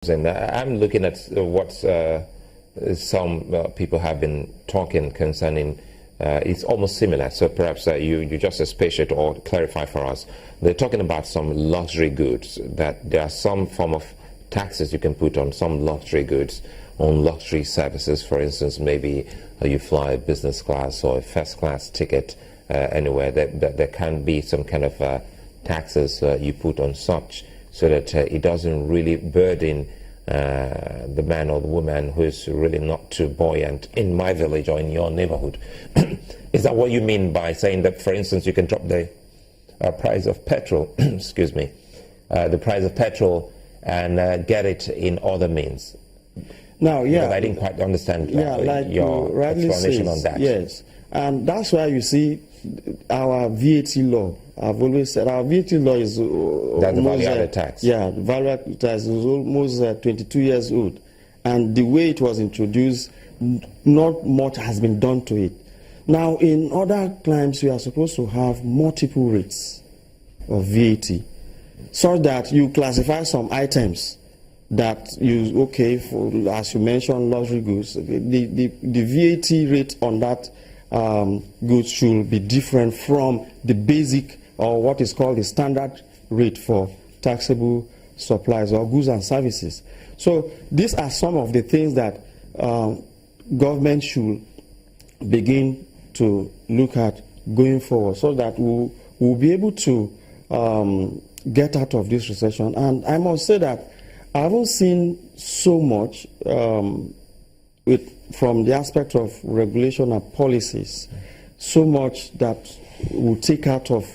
And I'm looking at what some people have been talking concerning. It's almost similar, so perhaps you just expatiate or clarify for us. They're talking about some luxury goods, that there are some form of taxes you can put on some luxury goods, on luxury services. For instance, maybe you fly a business class or a first class ticket anywhere, that there can be some kind of taxes you put on such, so that it doesn't really burden the man or the woman who is really not too buoyant in my village or in your neighborhood. Is that what you mean by saying that, for instance, you can drop the price of petrol, excuse me, the price of petrol and get it in other means? Now, yeah. Because I didn't quite understand like your explanation on that. Yes, and that's why you see our VAT law. I've always said our VAT law is that's the value-added tax. Yeah, the value-added tax is almost 22 years old, and the way it was introduced, not much has been done to it. Now, in other climes, you are supposed to have multiple rates of VAT, so that you classify some items that you for, as you mentioned, luxury goods. The VAT rate on that goods should be different from the basic, or what is called the standard rate for taxable supplies or goods and services. So these are some of the things that government should begin to look at going forward, so that we'll be able to get out of this recession. And I must say that I haven't seen so much from the aspect of regulation and policies, so much that will take out of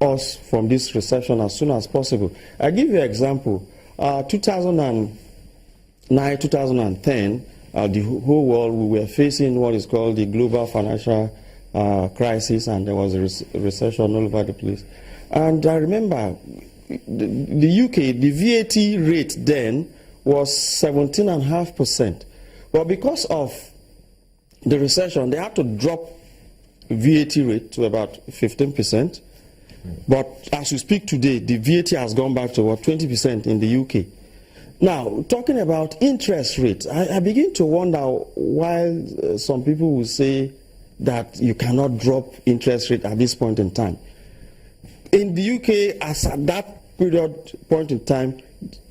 us from this recession as soon as possible. I'll give you an example. 2009, 2010, the whole world, we were facing what is called the global financial crisis, and there was a recession all over the place. And I remember the UK, the VAT rate then was 17.5%. But because of the recession, they had to drop VAT rate to about 15%. But as we speak today, the VAT has gone back to about 20% in the UK. Now, talking about interest rates, I begin to wonder why some people will say that you cannot drop interest rate at this point in time. In the UK, as at that point in time,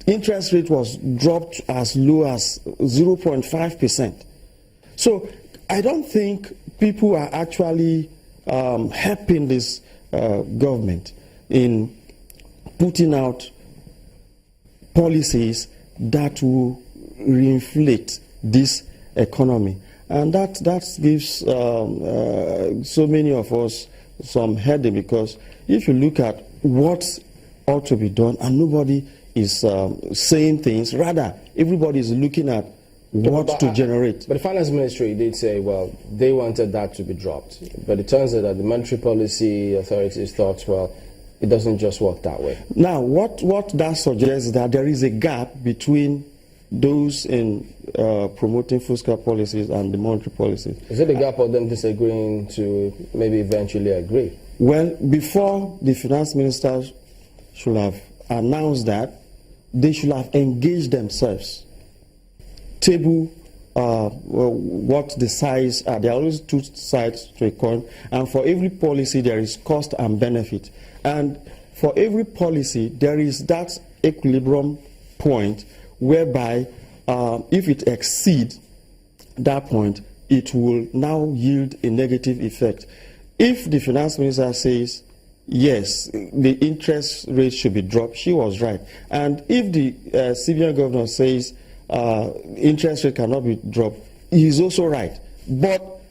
interest rate was dropped as low as 0.5%. So I don't think people are actually helping this government in putting out policies that will reinflate this economy. And that gives so many of us some headache, because if you look at what ought to be done and nobody is saying things, rather everybody is looking at what to generate. But the finance ministry did say, well, they wanted that to be dropped. But it turns out that the monetary policy authorities thought, well, it doesn't just work that way. Now, what that suggests is that there is a gap between those in promoting fiscal policies and the monetary policies. Is it a gap of them disagreeing to maybe eventually agree? Well, before the finance ministers should have announced that, they should have engaged themselves, table what the sides are. There are always two sides to a coin, and for every policy there is cost and benefit. And for every policy there is that equilibrium point whereby if it exceeds that point, it will now yield a negative effect. If the finance minister says, yes, the interest rate should be dropped, she was right. And if the CBN governor says interest rate cannot be dropped, he is also right. But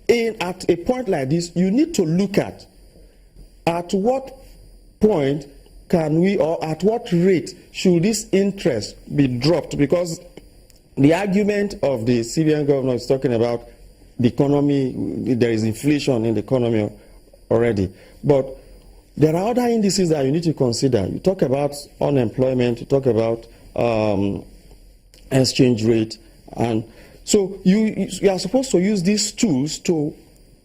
at a point like this, you need to look at what point can we, or at what rate should this interest be dropped? Because the argument of the CBN governor is talking about the economy, there is inflation in the economy already. But there are other indices that you need to consider. You talk about unemployment, you talk about exchange rate, and so you are supposed to use these tools to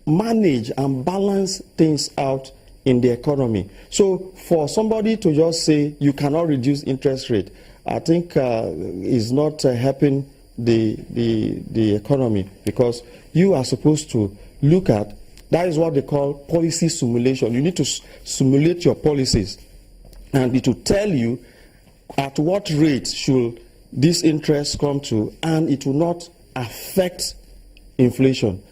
manage and balance things out in the economy. So for somebody to just say you cannot reduce interest rate, I think is not helping the economy, because you are supposed to look at, that is what they call policy simulation. You need to simulate your policies, and it will tell you at what rate should this interest come to, and it will not affect inflation.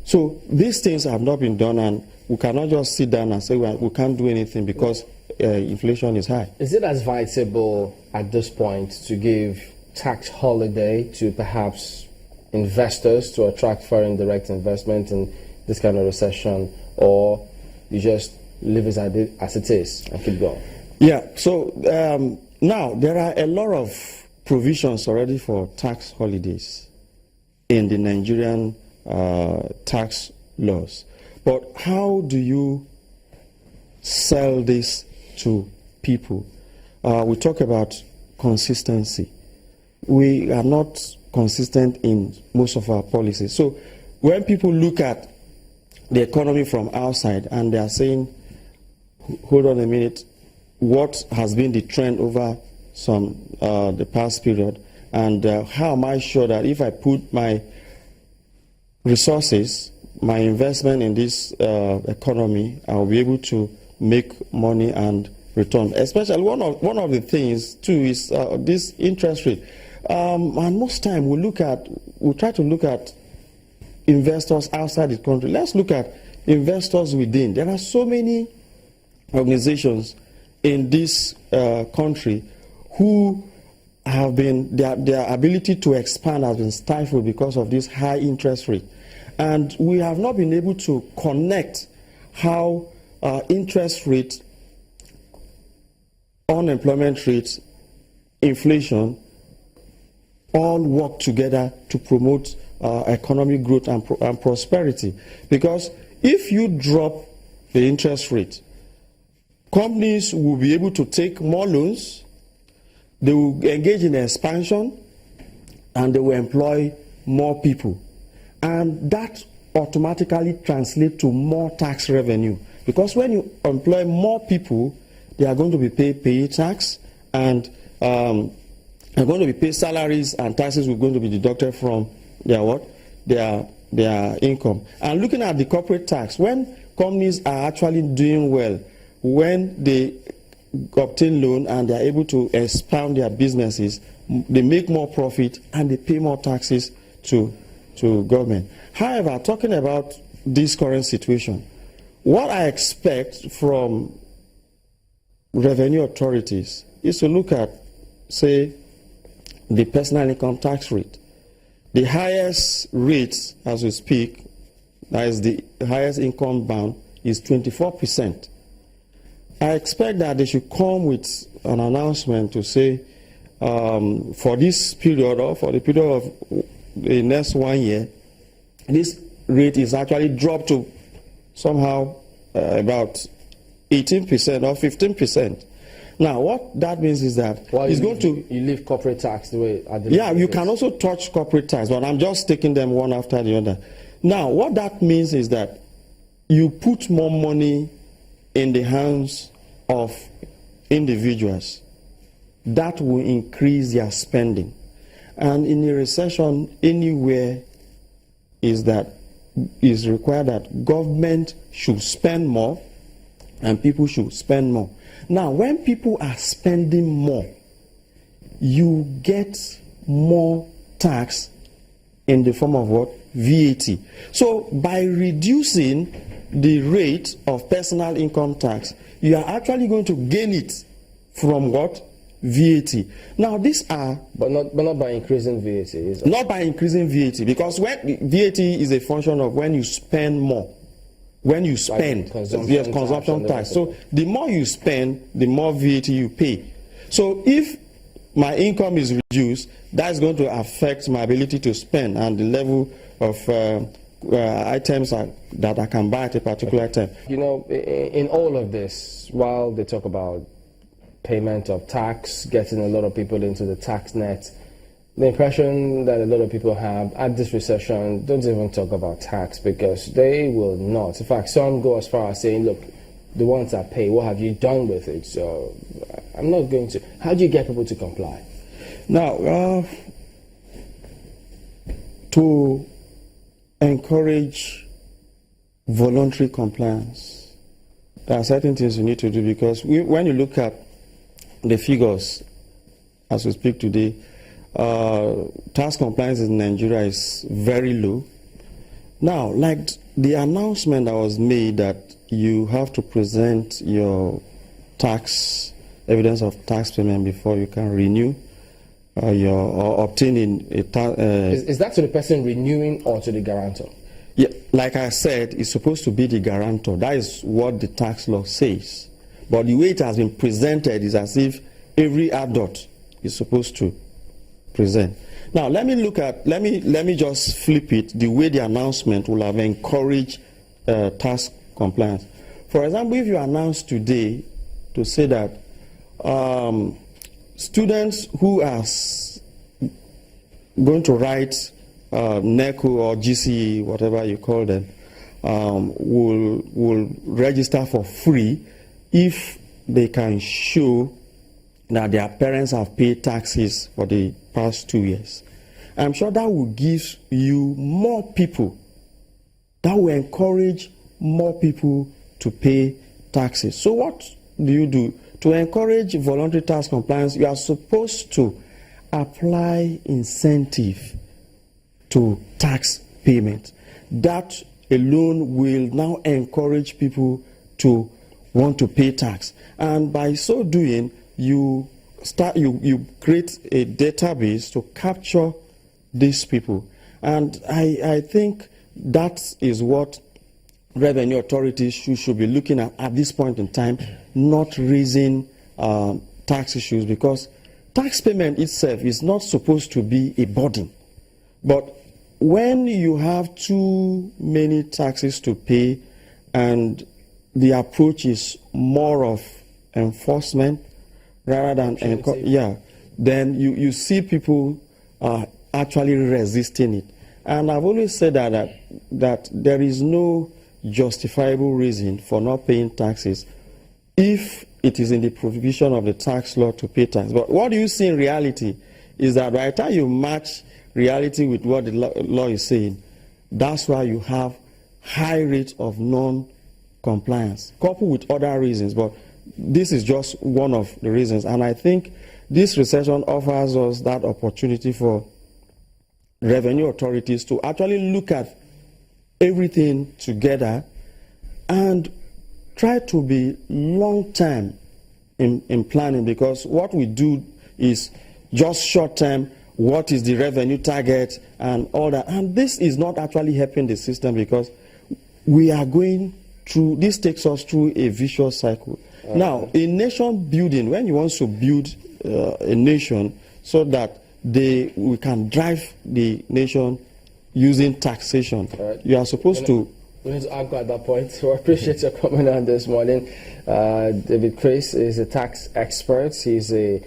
So these things have not been done, and we cannot just sit down and say we can't do anything because inflation is high. Is it advisable at this point to give tax holiday to perhaps investors to attract foreign direct investment in this kind of recession, or you just leave it as it is and keep going? Yeah, so now there are a lot of provisions already for tax holidays in the Nigerian tax laws. But how do you sell this to people? We talk about consistency. We are not consistent in most of our policies. So when people look at the economy from outside and they are saying, hold on a minute, what has been the trend over the past period, and how am I sure that if I put my resources, my investment in this economy, I'll be able to make money and return. Especially one of the things too is this interest rate. And most time we try to look at investors outside the country. Let's look at investors within. There are so many organizations in this country who have been, their ability to expand has been stifled because of this high interest rate. And we have not been able to connect how interest rate, unemployment rate, inflation all work together to promote economic growth and prosperity. Because if you drop the interest rate, companies will be able to take more loans, they will engage in expansion, and they will employ more people. And that automatically translates to more tax revenue. Because when you employ more people, they are going to be paid tax, and are going to be paid salaries, and taxes are going to be deducted from their what? Their income. And looking at the corporate tax, when companies are actually doing well, when they obtain loan and they are able to expand their businesses, they make more profit and they pay more taxes to government. However, talking about this current situation, what I expect from revenue authorities is to look at, say, the personal income tax rate. The highest rate as we speak, that is the highest income bound, is 24%. I expect that they should come with an announcement to say, for this period or for the period of the next 1 year, this rate is actually dropped to somehow about 18% or 15%. Now, what that means is that you leave corporate tax the way. Yeah, you can also touch corporate tax, but I'm just taking them one after the other. Now, what that means is that you put more money in the hands of individuals. That will increase their spending. And in a recession, anywhere is required that government should spend more and people should spend more. Now, when people are spending more, you get more tax in the form of what? VAT. So by reducing the rate of personal income tax, you are actually going to gain it from what? VAT. Now these are... But not by increasing VAT. Is it? Not by increasing VAT, because when VAT is a function of when you spend more. When you spend, yes, consumption tax. So the more you spend, the more VAT you pay. So if my income is reduced, that's going to affect my ability to spend and the level of items that I can buy at a particular time. You know, in all of this, while they talk about payment of tax, getting a lot of people into the tax net, the impression that a lot of people have at this recession, don't even talk about tax, because they will not. In fact, some go as far as saying, look, the ones that pay, what have you done with it? So I'm not going to. How do you get people to comply? Now, to encourage voluntary compliance, there are certain things you need to do, because when you look at the figures as we speak today, tax compliance in Nigeria is very low. Now, like the announcement that was made that you have to present your tax, evidence of tax payment before you can renew or obtaining a tax. Is that to the person renewing or to the guarantor? Yeah, like I said, it's supposed to be the guarantor. That is what the tax law says. But the way it has been presented is as if every adult is supposed to present. Now, let me just flip it the way the announcement will have encouraged tax compliance. For example, if you announce today to say that students who are going to write NECO or GCE, whatever you call them, will register for free if they can show that their parents have paid taxes for the past 2 years. I'm sure that will give you more people, that will encourage more people to pay taxes. So what do you do? To encourage voluntary tax compliance, you are supposed to apply incentive to tax payment. That alone will now encourage people to want to pay tax. And by so doing, you create a database to capture these people. And I think that is what revenue authorities should be looking at this point in time, not raising tax issues, because tax payment itself is not supposed to be a burden. But when you have too many taxes to pay and the approach is more of enforcement rather than then you see people actually resisting it. And I've always said that there is no justifiable reason for not paying taxes if it is in the prohibition of the tax law to pay tax. But what you see in reality is that by the time you match reality with what the law is saying, that's why you have high rate of non-compliance, coupled with other reasons. But this is just one of the reasons. And I think this recession offers us that opportunity for revenue authorities to actually look at everything together and try to be long-term in planning, because what we do is just short-term, what is the revenue target and all that. And this is not actually helping the system, because we are going through, this takes us through a vicious cycle. Now, in nation building, when you want to build a nation so that we can drive the nation using taxation, you are supposed to... We need to argue at that point. So I appreciate your comment on this morning. David Chris is a tax expert. He's a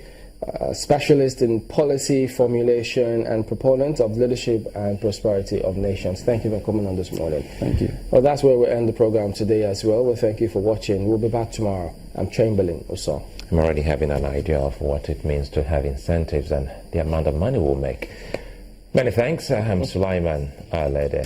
specialist in policy formulation and proponent of leadership and prosperity of nations. Thank you for coming on this morning. Thank you. Well, that's where we end the program today as well. Well, thank you for watching. We'll be back tomorrow. I'm Chamberlain Oso. I'm already having an idea of what it means to have incentives and the amount of money we'll make. Many thanks. I'm Sulaiman Alede.